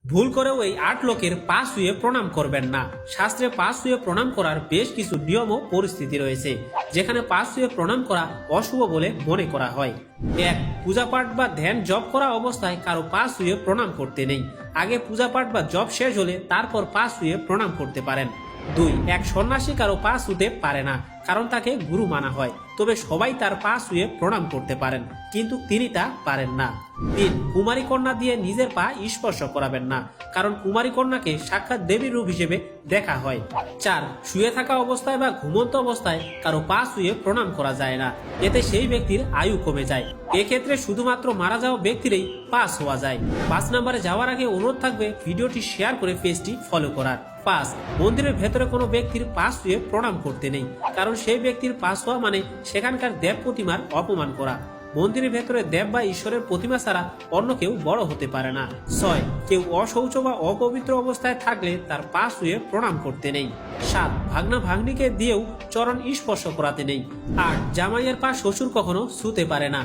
ভুল করেও এই ৮ লোকের পা ছুঁয়ে প্রণাম করবেন না। শাস্ত্রে পা ছুঁয়ে প্রণাম করার বেশ কিছু নিয়ম ও পরিস্থিতি রয়েছে, যেখানে পা ছুঁয়ে প্রণাম করা অশুভ বলে মনে করা হয়। ১. পূজাপাঠ বা ধ্যান জপ করা অবস্থায় কারো পা ছুঁয়ে প্রণাম করতে নেই। আগে পূজাপাঠ বা জপ শেষ হলে তারপর পা ছুঁয়ে প্রণাম করতে পারেন। ২. এক সন্ন্যাসী কারো পা ছুঁতে পারে না, কারণ তাকে গুরু মানা হয়, তবে সবাই তার পা ছুঁয়ে প্রণাম করতে পারেন, কিন্তু তিনি তা পারেন না। ৩. কুমারী কন্যা দিয়ে নিজের পা স্পর্শ করাবেন না, কারণ কুমারী কন্যাকে সাক্ষাৎ দেবীর রূপ হিসেবে দেখা হয়। 4. শুয়ে থাকা অবস্থায় বা ঘুমন্ত অবস্থায় কারো পা ছুঁয়ে প্রণাম করা যায় না, এতে সেই ব্যক্তির আয়ু কমে যায়। এক্ষেত্রে শুধুমাত্র মারা যাওয়া ব্যক্তিরই পা ছোঁয়া যায়। 5 নম্বরে যাওয়ার আগে অনুরোধ থাকবে ভিডিওটি শেয়ার করে পেজটি ফলো করার। 5. মন্দিরের ভেতরে কোনো ব্যক্তির পা ছুঁয়ে প্রণাম করতে নেই, কারণ সেই ব্যক্তির পা ছোঁয়া মানে সেখানকার দেব প্রতিমার অপমান করা। মন্দিরের ভেতরে দেব বা ঈশ্বরের প্রতিমা ছাড়া অন্য কেউ বড় হতে পারে না। 6. কেউ অশৌচ বা অপবিত্র অবস্থায় থাকলে তার পা ছুঁয়ে প্রণাম করতে নেই। 7. ভাগনা ভাগ্নিকে দিয়েও চরণ স্পর্শ করাতে নেই। 8. জামাইয়ের পা শ্বশুর কখনো ছুঁতে পারে না।